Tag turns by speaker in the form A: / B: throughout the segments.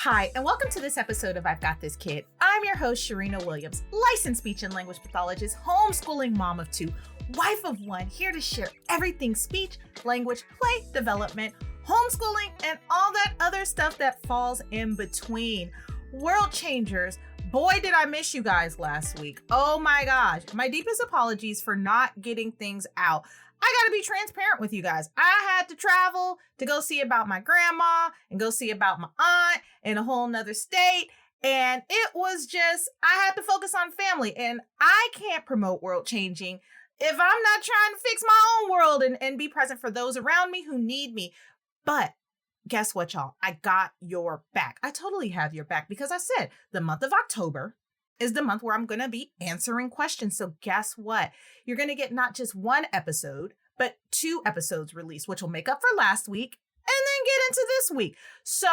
A: Hi, and welcome to this episode of I've Got This Kid. I'm your host, Cherina Williams, licensed speech and language pathologist, homeschooling mom of two, wife of one, here to share everything speech, language, play, development, homeschooling, and all that other stuff that falls in between. World changers. Boy, did I miss you guys last week. Oh my gosh. My deepest apologies for not getting things out. I got to be transparent with you guys. I had to travel to go see about my grandma and go see about my aunt in a whole nother state. And it was just, I had to focus on family, and I can't promote world changing if I'm not trying to fix my own world and be present for those around me who need me. But guess what, y'all? I got your back. I totally have your back because I said the month of October is the month where I'm going to be answering questions. So guess what? You're going to get not just one episode, but 2 episodes released, which will make up for last week and then get into this week. So,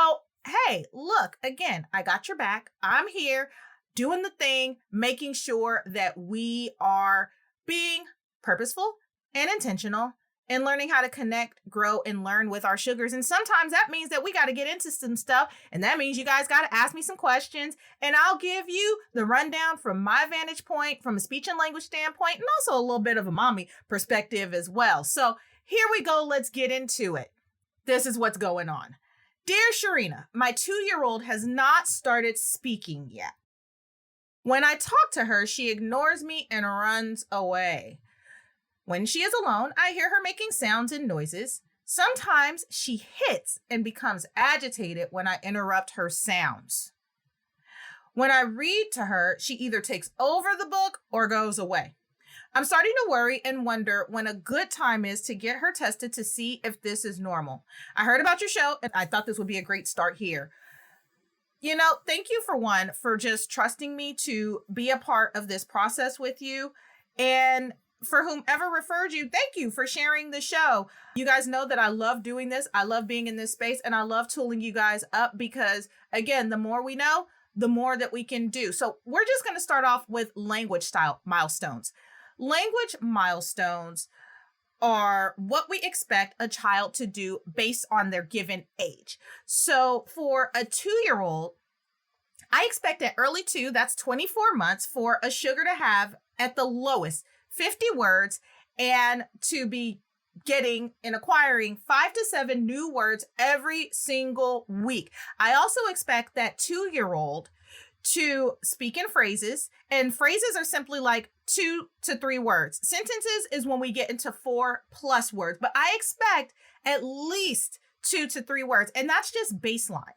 A: hey, look, again, I got your back. I'm here doing the thing, making sure that we are being purposeful and intentional and learning how to connect, grow, and learn with our sugars. And sometimes that means that we got to get into some stuff. And that means you guys got to ask me some questions. And I'll give you the rundown from my vantage point, from a speech and language standpoint, and also a little bit of a mommy perspective as well. So here we go. Let's get into it. This is what's going on. Dear Cherina, my 2-year-old has not started speaking yet. When I talk to her, she ignores me and runs away. When she is alone, I hear her making sounds and noises. Sometimes she hits and becomes agitated when I interrupt her sounds. When I read to her, she either takes over the book or goes away. I'm starting to worry and wonder when a good time is to get her tested to see if this is normal. I heard about your show and I thought this would be a great start here. You know, thank you for just trusting me to be a part of this process with you. And for whomever referred you, thank you for sharing the show. You guys know that I love doing this. I love being in this space, and I love tooling you guys up because, again, the more we know, the more that we can do. So we're just going to start off with language style milestones. Language milestones are what we expect a child to do based on their given age. So for a 2-year-old, I expect at early 2, that's 24 months, for a sugar to have at the lowest 50 words and to be getting and acquiring 5 to 7 new words every single week. I also expect that 2-year-old to speak in phrases, and phrases are simply like 2 to 3 words. Sentences is when we get into 4+ words, but I expect at least 2 to 3 words, and that's just baseline.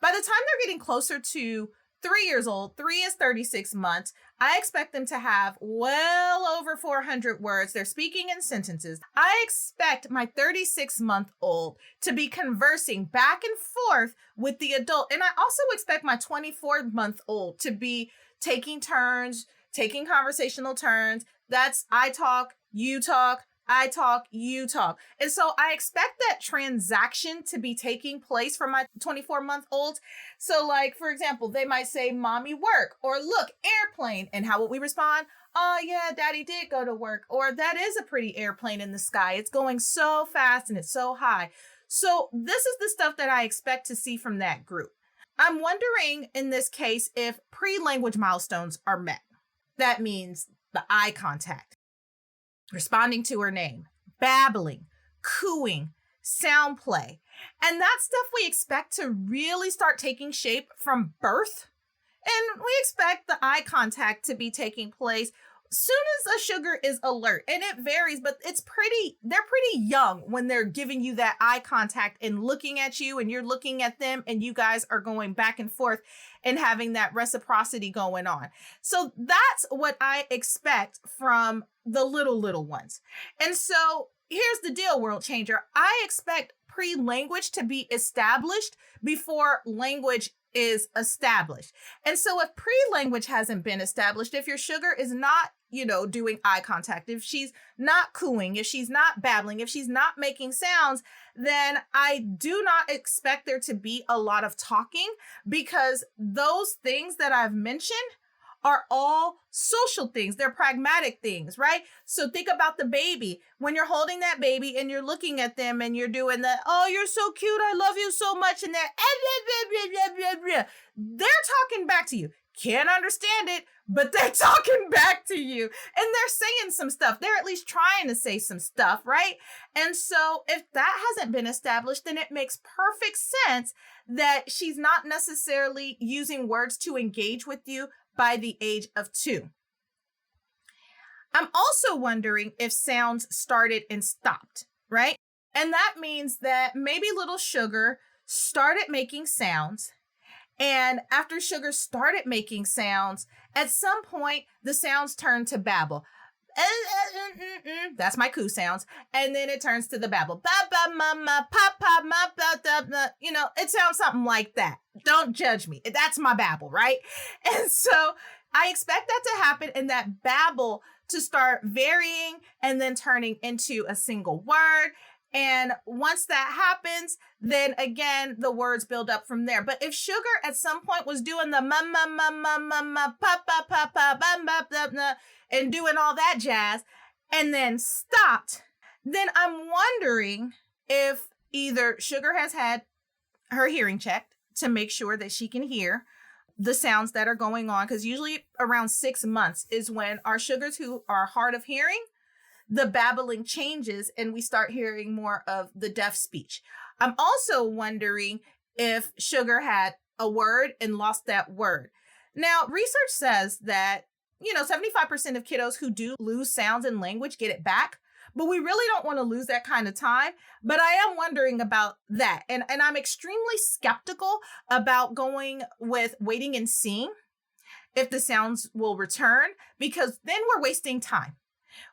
A: By the time they're getting closer to 3 years old, 3 is 36 months, I expect them to have well over 400 words. They're speaking in sentences. I expect my 36-month-old to be conversing back and forth with the adult. And I also expect my 24-month-old to be taking turns, taking conversational turns. That's I talk, you talk, I talk, you talk. And so I expect that transaction to be taking place for my 24-month-olds. So like, for example, they might say, mommy work, or look, airplane. And how would we respond? Oh yeah, daddy did go to work. Or that is a pretty airplane in the sky. It's going so fast and it's so high. So this is the stuff that I expect to see from that group. I'm wondering in this case if pre-language milestones are met. That means the eye contact, responding to her name, babbling, cooing, sound play. And that stuff we expect to really start taking shape from birth. And we expect the eye contact to be taking place soon as a sugar is alert. And it varies, but they're pretty young when they're giving you that eye contact and looking at you, and you're looking at them, and you guys are going back and forth and having that reciprocity going on. So that's what I expect from the little ones. And so here's the deal, world changer. I expect pre-language to be established before language is established. And so if pre-language hasn't been established, if your sugar is not, doing eye contact, if she's not cooing, if she's not babbling, if she's not making sounds, then I do not expect there to be a lot of talking, because those things that I've mentioned are all social things. They're pragmatic things, right? So think about the baby. When you're holding that baby and you're looking at them and you're doing the, oh, you're so cute, I love you so much, and they're talking back to you. Can't understand it, but they're talking back to you. And they're saying some stuff. They're at least trying to say some stuff, right? And so if that hasn't been established, then it makes perfect sense that she's not necessarily using words to engage with you by the age of 2. I'm also wondering if sounds started and stopped, right? And that means that maybe little Sugar started making sounds. And after Sugar started making sounds, at some point, the sounds turned to babble. That's my coo sounds. And then it turns to the babble. Ba ba mama, pa pa ma ba da da. You know, it sounds something like that. Don't judge me. That's my babble, right? And so I expect that to happen and that babble to start varying and then turning into a single word. And once that happens, then again, the words build up from there. But if Sugar at some point was doing the ma ma ma ma ma ma pa pa pa pa ba ba ba ba and doing all that jazz and then stopped, then I'm wondering if either Sugar has had her hearing checked to make sure that she can hear the sounds that are going on, because usually around 6 months is when our Sugars who are hard of hearing, the babbling changes and we start hearing more of the deaf speech. I'm also wondering if Sugar had a word and lost that word. Now, research says that, 75% of kiddos who do lose sounds in language get it back, but we really don't want to lose that kind of time. But I am wondering about that. And I'm extremely skeptical about going with waiting and seeing if the sounds will return, because then we're wasting time.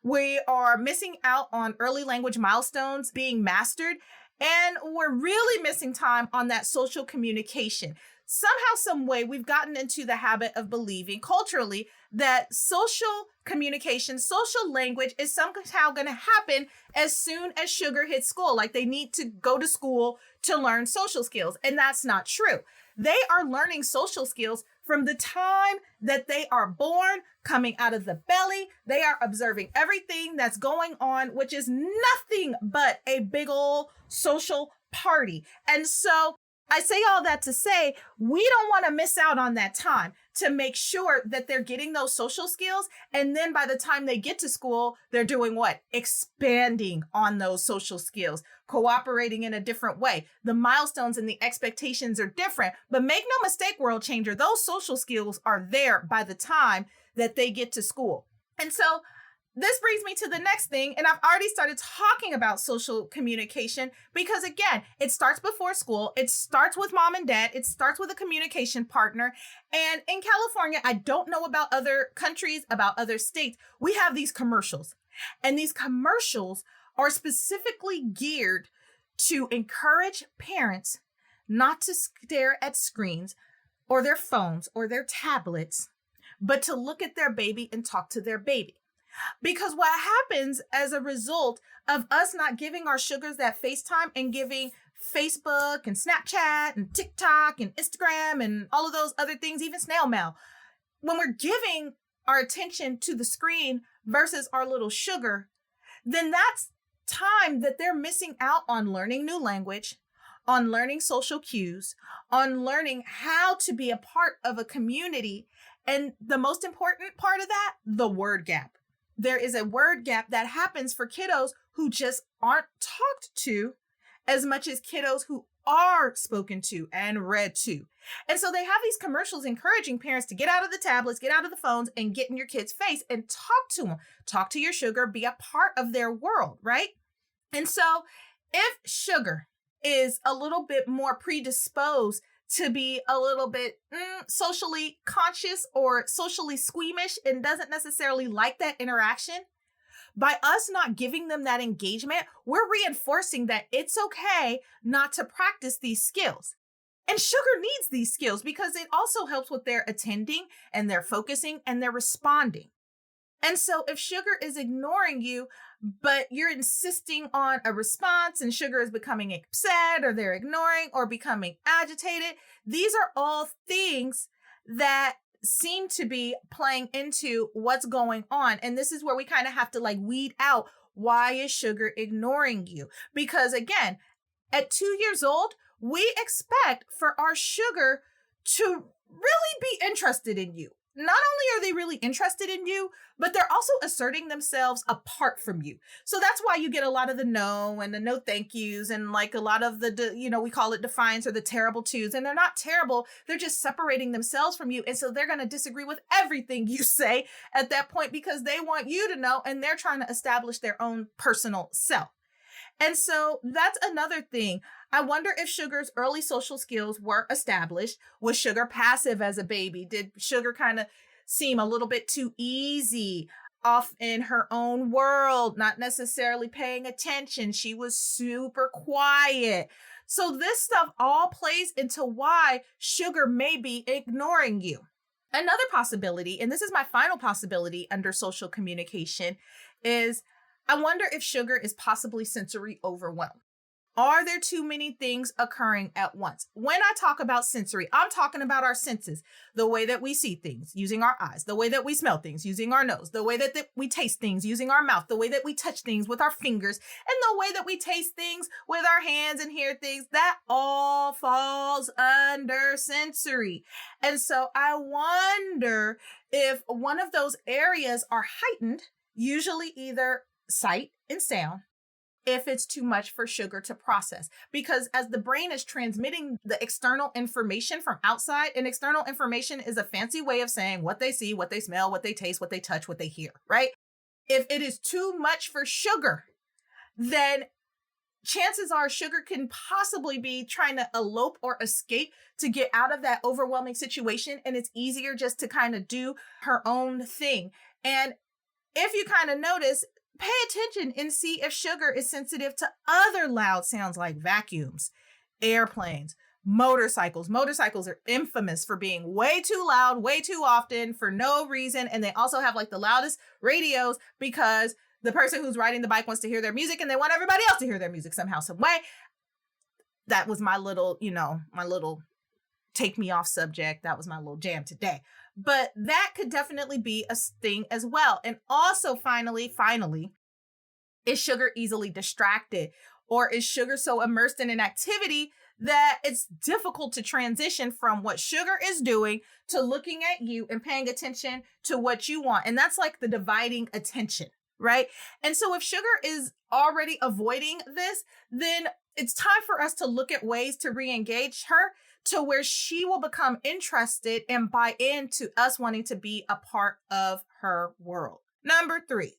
A: We are missing out on early language milestones being mastered, and we're really missing time on that social communication. Somehow, some way, we've gotten into the habit of believing culturally that social communication, social language is somehow going to happen as soon as Sugar hits school. Like they need to go to school to learn social skills. And that's not true. They are learning social skills from the time that they are born, coming out of the belly. They are observing everything that's going on, which is nothing but a big old social party. And so I say all that to say, we don't want to miss out on that time to make sure that they're getting those social skills. And then by the time they get to school, they're doing what? Expanding on those social skills, cooperating in a different way. The milestones and the expectations are different, but make no mistake, world changer, those social skills are there by the time that they get to school. And so this brings me to the next thing, and I've already started talking about social communication because, again, it starts before school. It starts with mom and dad. It starts with a communication partner. And in California, I don't know about other countries, about other states, we have these commercials. And these commercials are specifically geared to encourage parents not to stare at screens or their phones or their tablets, but to look at their baby and talk to their baby. Because what happens as a result of us not giving our Sugars that FaceTime and giving Facebook and Snapchat and TikTok and Instagram and all of those other things, even snail mail, when we're giving our attention to the screen versus our little Sugar, then that's time that they're missing out on learning new language, on learning social cues, on learning how to be a part of a community. And the most important part of that, the word gap. There is a word gap that happens for kiddos who just aren't talked to as much as kiddos who are spoken to and read to. And so they have these commercials encouraging parents to get out of the tablets, get out of the phones, and get in your kid's face and talk to them. Talk to your Sugar, be a part of their world, right? And so if Sugar is a little bit more predisposed to be a little bit socially conscious or socially squeamish and doesn't necessarily like that interaction, by us not giving them that engagement, we're reinforcing that it's okay not to practice these skills. And Sugar needs these skills because it also helps with their attending and their focusing and their responding. And so if Sugar is ignoring you, but you're insisting on a response and Sugar is becoming upset or they're ignoring or becoming agitated, these are all things that seem to be playing into what's going on. And this is where we kind of have to like weed out, why is sugar ignoring you? Because again, at 2 years old, we expect for our sugar to really be interested in you. Not only are they really interested in you, but they're also asserting themselves apart from you. So that's why you get a lot of the no and the no thank yous and like a lot of the, we call it defiance or the terrible twos. And they're not terrible. They're just separating themselves from you. And so they're going to disagree with everything you say at that point because they want you to know and they're trying to establish their own personal self. And so that's another thing. I wonder if Sugar's early social skills were established. Was Sugar passive as a baby? Did Sugar kind of seem a little bit too easy, off in her own world, not necessarily paying attention? She was super quiet. So this stuff all plays into why Sugar may be ignoring you. Another possibility, and this is my final possibility under social communication, is I wonder if Sugar is possibly sensory overwhelmed. Are there too many things occurring at once? When I talk about sensory, I'm talking about our senses, the way that we see things using our eyes, the way that we smell things using our nose, the way that we taste things using our mouth, the way that we touch things with our fingers, and the way that we taste things with our hands and hear things. That all falls under sensory. And so I wonder if one of those areas are heightened, usually either sight and sound, if it's too much for Sugar to process. Because as the brain is transmitting the external information from outside, and external information is a fancy way of saying what they see, what they smell, what they taste, what they touch, what they hear, right? If it is too much for Sugar, then chances are Sugar can possibly be trying to elope or escape to get out of that overwhelming situation. And it's easier just to kind of do her own thing. And if you kind of notice, pay attention and see if Sugar is sensitive to other loud sounds like vacuums, airplanes, motorcycles. Motorcycles are infamous for being way too loud, way too often for no reason. And they also have like the loudest radios because the person who's riding the bike wants to hear their music and they want everybody else to hear their music somehow, some way. That was my little, my little take me off subject. That was my little jam today. But that could definitely be a thing as well. And also, finally, is Sugar easily distracted? Or is Sugar so immersed in an activity that it's difficult to transition from what Sugar is doing to looking at you and paying attention to what you want? And that's like the dividing attention, right? And so if Sugar is already avoiding this, then it's time for us to look at ways to re-engage her to where she will become interested and buy into us wanting to be a part of her world. Number 3,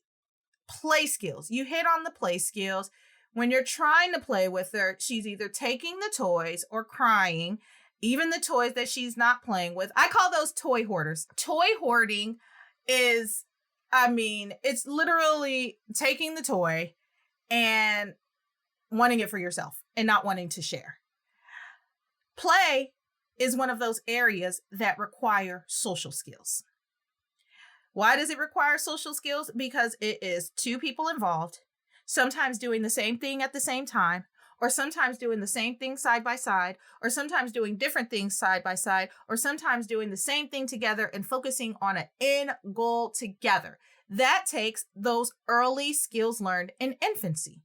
A: play skills. You hit on the play skills. When you're trying to play with her, she's either taking the toys or crying, even the toys that she's not playing with. I call those toy hoarders. Toy hoarding is, it's literally taking the toy and wanting it for yourself and not wanting to share. Play is one of those areas that require social skills. Why does it require social skills? Because it is 2 people involved, sometimes doing the same thing at the same time, or sometimes doing the same thing side by side, or sometimes doing different things side by side, or sometimes doing the same thing together and focusing on an end goal together. That takes those early skills learned in infancy.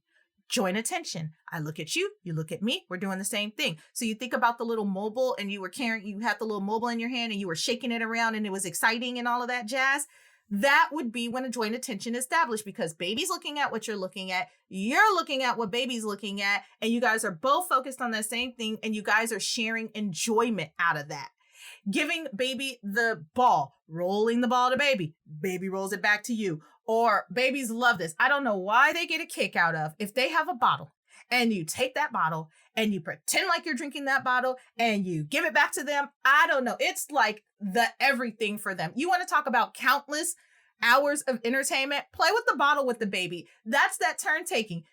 A: Joint attention. I look at you, you look at me, we're doing the same thing. So you think about the little mobile and you had the little mobile in your hand and you were shaking it around and it was exciting and all of that jazz. That would be when a joint attention is established because baby's looking at what you're looking at what baby's looking at, and you guys are both focused on the same thing and you guys are sharing enjoyment out of that. Giving baby the ball, rolling the ball to baby rolls it back to you. Or babies love this. I don't know why they get a kick out of if they have a bottle and you take that bottle and you pretend like you're drinking that bottle and you give it back to them. I don't know. It's like the everything for them. You want to talk about countless hours of entertainment? Play with the bottle with the baby. That's that turn taking.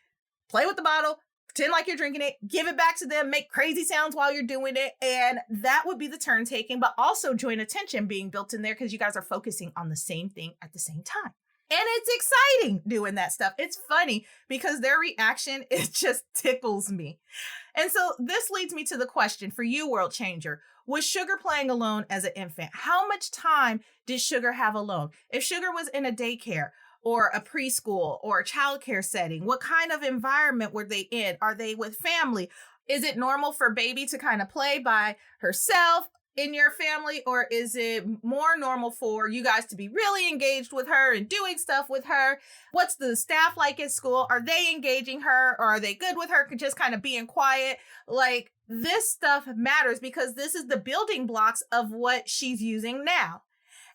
A: Play with the bottle, pretend like you're drinking it, give it back to them, make crazy sounds while you're doing it. And that would be the turn taking, but also joint attention being built in there because you guys are focusing on the same thing at the same time. And it's exciting doing that stuff. It's funny because their reaction, it just tickles me. And so this leads me to the question for you, World Changer. Was Sugar playing alone as an infant? How much time did Sugar have alone? If Sugar was in a daycare or a preschool or a childcare setting, what kind of environment were they in? Are they with family? Is it normal for baby to kind of play by herself in your family, or is it more normal for you guys to be really engaged with her and doing stuff with her? What's the staff like at school? Are they engaging her, or are they good with her just kind of being quiet? Like, this stuff matters because this is the building blocks of what she's using now.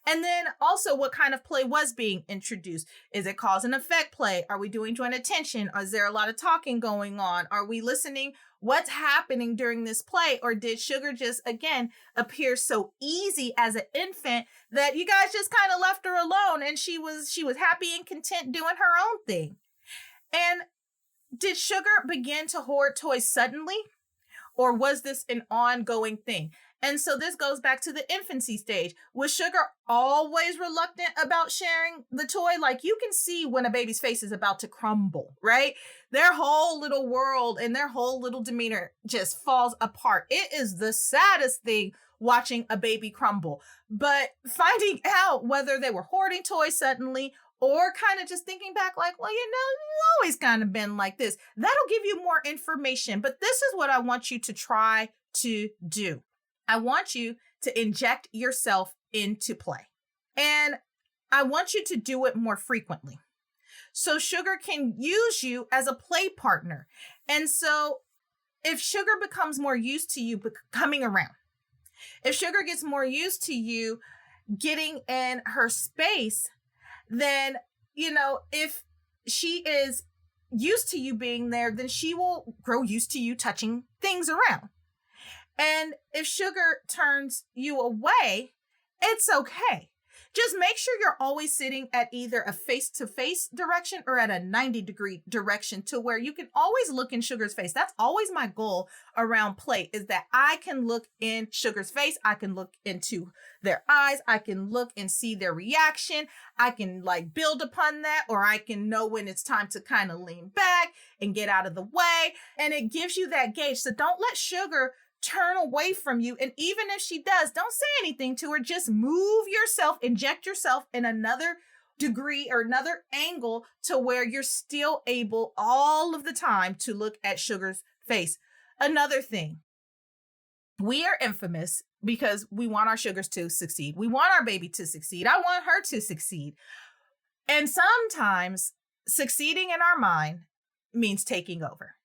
A: And then also, what kind of play was being introduced? Is it cause and effect play? Are we doing joint attention? Is there a lot of talking going on? Are we listening? What's happening during this play? Or did Sugar just, again, appear so easy as an infant that you guys just kind of left her alone and she was happy and content doing her own thing? And did Sugar begin to hoard toys suddenly? Or was this an ongoing thing? And so this goes back to the infancy stage. Was Sugar always reluctant about sharing the toy? Like, you can see when a baby's face is about to crumble, right? Their whole little world and their whole little demeanor just falls apart. It is the saddest thing watching a baby crumble. But finding out whether they were hoarding toys suddenly or kind of just thinking back like, well, it's always kind of been like this. That'll give you more information. But this is what I want you to try to do. I want you to inject yourself into play. And I want you to do it more frequently. So Sugar can use you as a play partner. And so if Sugar becomes more used to you coming around, if Sugar gets more used to you getting in her space, then, if she is used to you being there, then she will grow used to you touching things around. And if Sugar turns you away, it's okay. Just make sure you're always sitting at either a face-to-face direction or at a 90-degree direction to where you can always look in Sugar's face. That's always my goal around play, is that I can look in Sugar's face. I can look into their eyes. I can look and see their reaction. I can build upon that, or I can know when it's time to kind of lean back and get out of the way. And it gives you that gauge. So don't let Sugar turn away from you. And even if she does, don't say anything to her. Just move yourself, inject yourself in another degree or another angle to where you're still able all of the time to look at Sugar's face. Another thing, we are infamous because we want our Sugars to succeed. We want our baby to succeed. I want her to succeed. And sometimes succeeding in our mind means taking over.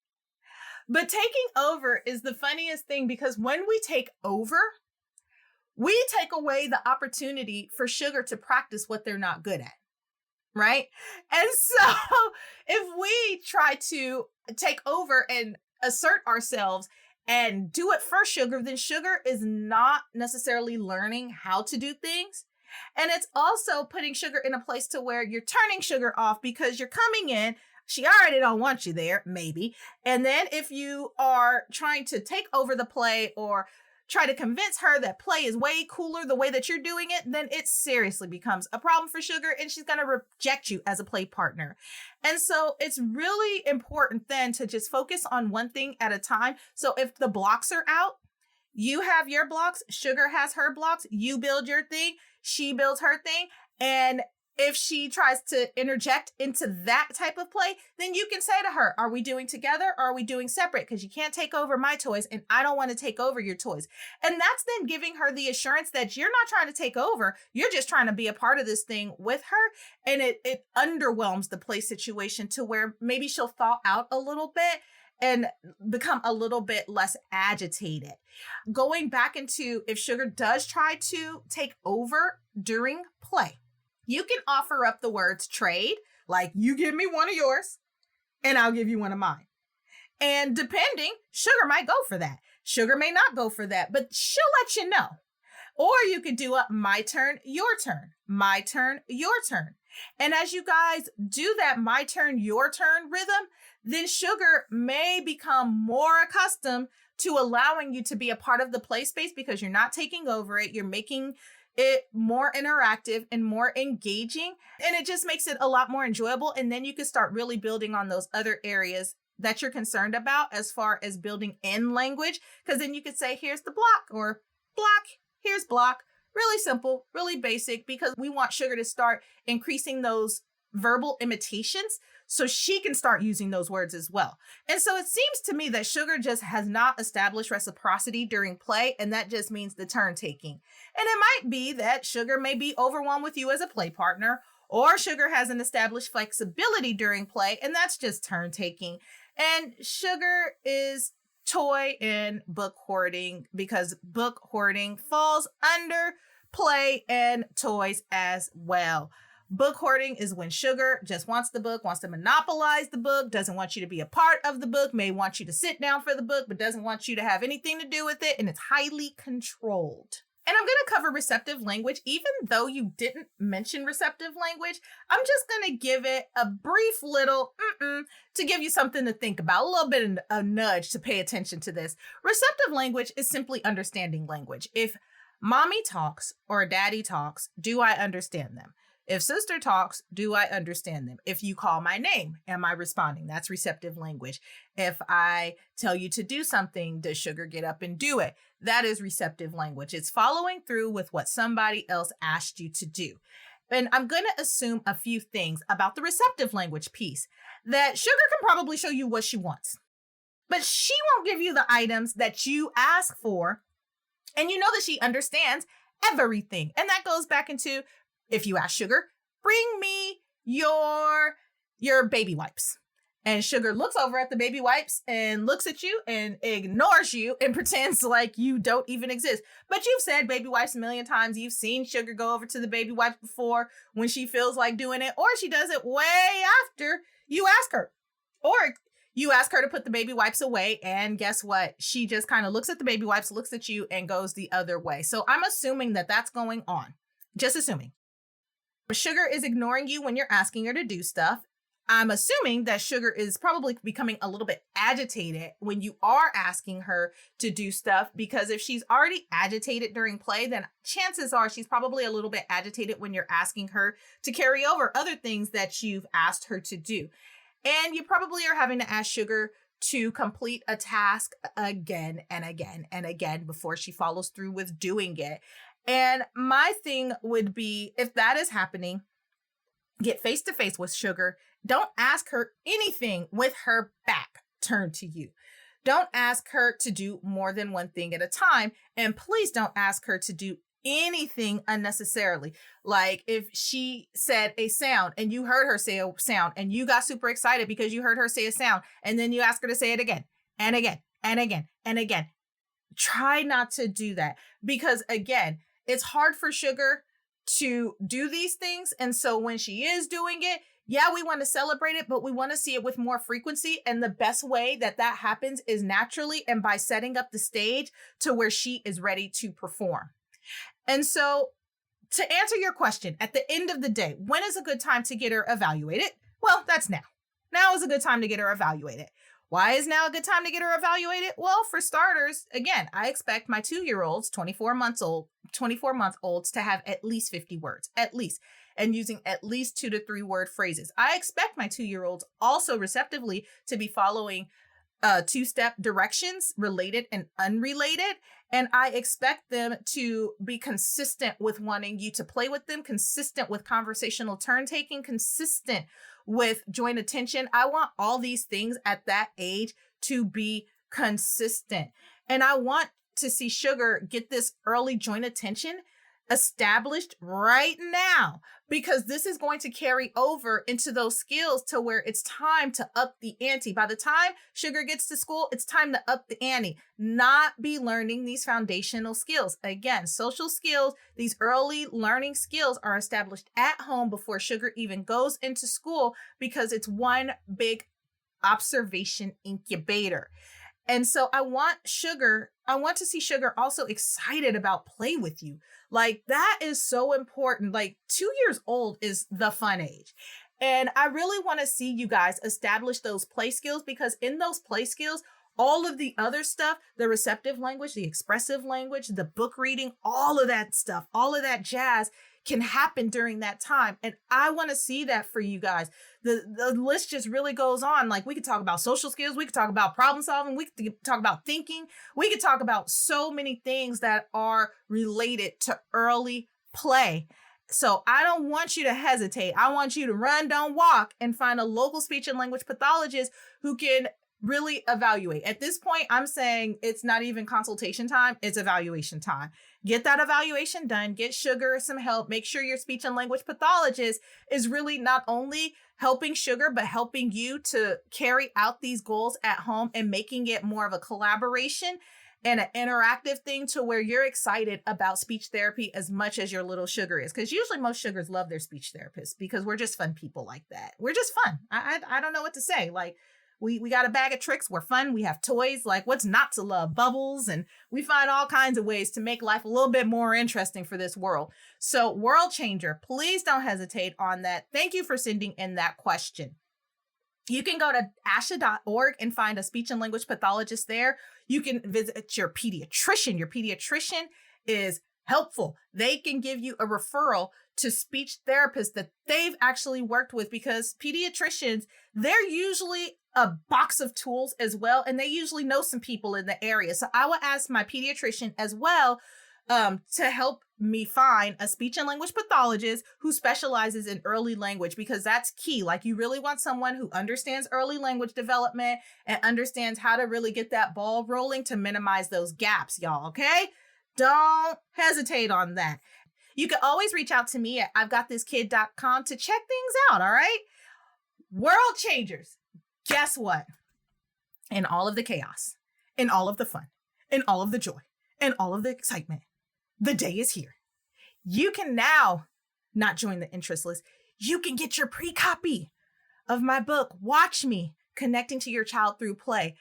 A: But taking over is the funniest thing, because when we take over, we take away the opportunity for Sugar to practice what they're not good at, right? And so if we try to take over and assert ourselves and do it for Sugar, then Sugar is not necessarily learning how to do things. And it's also putting Sugar in a place to where you're turning Sugar off because you're coming in. She already don't want you there, maybe. And then if you are trying to take over the play or try to convince her that play is way cooler the way that you're doing it, then it seriously becomes a problem for Sugar, and she's going to reject you as a play partner. And so it's really important then to just focus on one thing at a time. So if the blocks are out, you have your blocks, Sugar has her blocks, you build your thing, she builds her thing. And if she tries to interject into that type of play, then you can say to her, are we doing together or are we doing separate? Because you can't take over my toys and I don't want to take over your toys. And that's then giving her the assurance that you're not trying to take over. You're just trying to be a part of this thing with her. And it underwhelms the play situation to where maybe she'll thaw out a little bit and become a little bit less agitated. Going back into if Sugar does try to take over during play, you can offer up the words trade, like you give me one of yours and I'll give you one of mine. And depending, Sugar might go for that. Sugar may not go for that, but she'll let you know. Or you could do a my turn, your turn, my turn, your turn. And as you guys do that my turn, your turn rhythm, then Sugar may become more accustomed to allowing you to be a part of the play space because you're not taking over it. You're making it more interactive and more engaging, and it just makes it a lot more enjoyable. And then you can start really building on those other areas that you're concerned about as far as building in language, because then you could say, here's the block, or block, here's block. Really simple, really basic, because we want Sugar to start increasing those verbal imitations so she can start using those words as well. And so it seems to me that Sugar just has not established reciprocity during play, and that just means the turn taking. And it might be that Sugar may be overwhelmed with you as a play partner, or Sugar hasn't established flexibility during play, and that's just turn taking. And Sugar is toy and book hoarding, because book hoarding falls under play and toys as well. Book hoarding is when Sugar just wants the book, wants to monopolize the book, doesn't want you to be a part of the book, may want you to sit down for the book, but doesn't want you to have anything to do with it, and it's highly controlled. And I'm going to cover receptive language. Even though you didn't mention receptive language, I'm just going to give it a brief little to give you something to think about, a little bit of a nudge to pay attention to this. Receptive language is simply understanding language. If mommy talks or daddy talks, do I understand them? If sister talks, do I understand them? If you call my name, am I responding? That's receptive language. If I tell you to do something, does Sugar get up and do it? That is receptive language. It's following through with what somebody else asked you to do. And I'm going to assume a few things about the receptive language piece. That Sugar can probably show you what she wants, but she won't give you the items that you ask for. And you know that she understands everything. And that goes back into, if you ask Sugar, bring me your baby wipes. And Sugar looks over at the baby wipes and looks at you and ignores you and pretends like you don't even exist. But you've said baby wipes a million times. You've seen Sugar go over to the baby wipes before when she feels like doing it, or she does it way after you ask her. Or you ask her to put the baby wipes away, and guess what? She just kind of looks at the baby wipes, looks at you, and goes the other way. So I'm assuming that that's going on. Just assuming. Sugar is ignoring you when you're asking her to do stuff. I'm assuming that Sugar is probably becoming a little bit agitated when you are asking her to do stuff, because if she's already agitated during play, then chances are she's probably a little bit agitated when you're asking her to carry over other things that you've asked her to do. And you probably are having to ask Sugar to complete a task again and again and again before she follows through with doing it. And my thing would be, if that is happening, get face to face with Sugar. Don't ask her anything with her back turned to you. Don't ask her to do more than one thing at a time. And please don't ask her to do anything unnecessarily. Like if she said a sound and you heard her say a sound and you got super excited because you heard her say a sound, and then you ask her to say it again and again and again and again. Try not to do that, because again, it's hard for Sugar to do these things. And so when she is doing it, yeah, we want to celebrate it, but we want to see it with more frequency. And the best way that that happens is naturally and by setting up the stage to where she is ready to perform. And so to answer your question, at the end of the day, when is a good time to get her evaluated? Well, that's now. Now is a good time to get her evaluated. Why is now a good time to get her evaluated? Well, for starters, again, I expect my 2-year-olds, 24-month-olds to have at least 50 words, at least, and using at least 2 to 3 word phrases. I expect my 2-year-olds also receptively to be following 2-step directions, related and unrelated. And I expect them to be consistent with wanting you to play with them, consistent with conversational turn taking, consistent with joint attention. I want all these things at that age to be consistent. And I want to see Sugar get this early joint attention established right now, because this is going to carry over into those skills to where it's time to up the ante. By the time Sugar gets to school, it's time to up the ante, not be learning these foundational skills. Again, social skills, these early learning skills are established at home before Sugar even goes into school, because it's one big observation incubator. And so I want to see Sugar also excited about play with you. Like, that is so important. Like, 2 years old is the fun age. And I really want to see you guys establish those play skills, because in those play skills, all of the other stuff, the receptive language, the expressive language, the book reading, all of that stuff, all of that jazz can happen during that time. And I want to see that for you guys. The list just really goes on. Like, we could talk about social skills. We could talk about problem solving. We could talk about thinking. We could talk about so many things that are related to early play. So I don't want you to hesitate. I want you to run, don't walk, and find a local speech and language pathologist who can really evaluate. At this point, I'm saying it's not even consultation time, it's evaluation time. Get that evaluation done, get Sugar some help, make sure your speech and language pathologist is really not only helping Sugar, but helping you to carry out these goals at home and making it more of a collaboration and an interactive thing to where you're excited about speech therapy as much as your little Sugar is. Because usually most Sugars love their speech therapist because we're just fun people like that. We're just fun. I don't know what to say. Like, we got a bag of tricks. We're fun. We have toys. Like, what's not to love? Bubbles. And we find all kinds of ways to make life a little bit more interesting for this world. So, World Changer, please don't hesitate on that. Thank you for sending in that question. You can go to asha.org and find a speech and language pathologist there. You can visit your pediatrician. Your pediatrician is helpful. They can give you a referral to speech therapists that they've actually worked with, because pediatricians, they're usually a box of tools as well, and they usually know some people in the area. So I will ask my pediatrician as well to help me find a speech and language pathologist who specializes in early language, because that's key. Like, you really want someone who understands early language development and understands how to really get that ball rolling to minimize those gaps, y'all, okay? Don't hesitate on that. You can always reach out to me at I'veGotThisKid.com to check things out, all right? World Changers, guess what? In all of the chaos, in all of the fun, in all of the joy, in all of the excitement, the day is here. You can now not join the interest list. You can get your pre-copy of my book, Watch Me, Connecting to Your Child Through Play.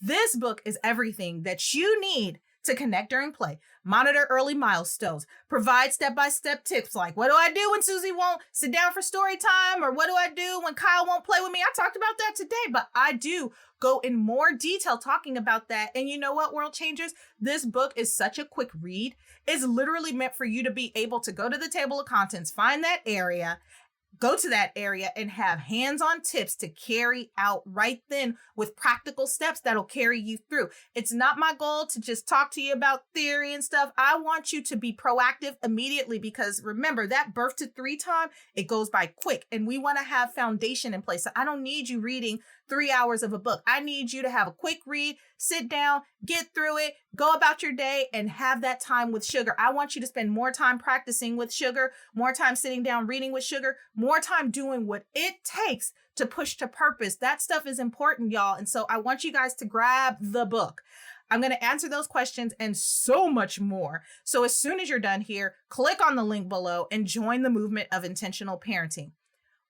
A: This book is everything that you need to connect during play, monitor early milestones, provide step-by-step tips like, what do I do when Susie won't sit down for story time? Or what do I do when Kyle won't play with me? I talked about that today, but I do go in more detail talking about that. And you know what, World Changers? This book is such a quick read. It's literally meant for you to be able to go to the table of contents, find that area, go to that area, and have hands-on tips to carry out right then with practical steps that'll carry you through. It's not my goal to just talk to you about theory and stuff. I want you to be proactive immediately, because remember, that birth to 3 time, it goes by quick, and we want to have foundation in place. So I don't need you reading 3 hours of a book. I need you to have a quick read, sit down, get through it, go about your day, and have that time with Sugar. I want you to spend more time practicing with Sugar, more time sitting down reading with Sugar, more time doing what it takes to push to purpose. That stuff is important, y'all. And so I want you guys to grab the book. I'm going to answer those questions and so much more. So as soon as you're done here, click on the link below and join the movement of intentional parenting.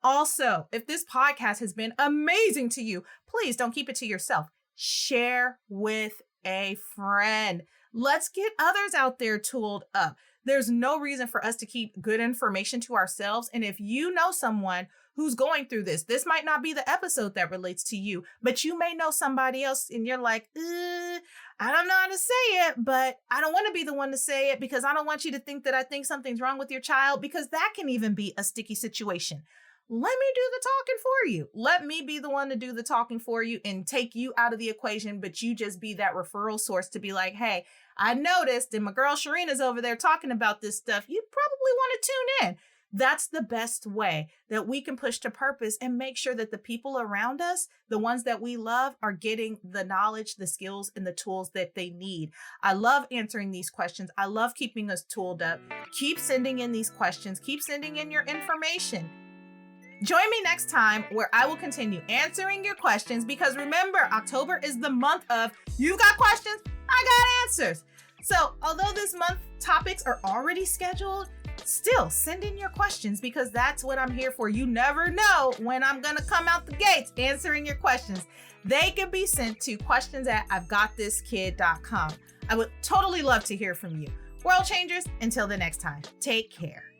A: Also, if this podcast has been amazing to you, please don't keep it to yourself. Share with a friend. Let's get others out there tooled up. There's no reason for us to keep good information to ourselves. And if you know someone who's going through this might not be the episode that relates to you, but you may know somebody else and you're like, I don't know how to say it, but I don't want to be the one to say it because I don't want you to think that I think something's wrong with your child, because that can even be a sticky situation. Let me do the talking for you. Let me be the one to do the talking for you and take you out of the equation, but you just be that referral source to be like, hey, I noticed and my girl Cherina's over there talking about this stuff. You probably want to tune in. That's the best way that we can push to purpose and make sure that the people around us, the ones that we love, are getting the knowledge, the skills, and the tools that they need. I love answering these questions. I love keeping us tooled up. Keep sending in these questions. Keep sending in your information. Join me next time where I will continue answering your questions, because remember, October is the month of you've got questions, I got answers. So although this month topics are already scheduled, still send in your questions, because that's what I'm here for. You never know when I'm going to come out the gates answering your questions. They can be sent to questions@I'veGotThisKid.com. I would totally love to hear from you. World Changers, until the next time, take care.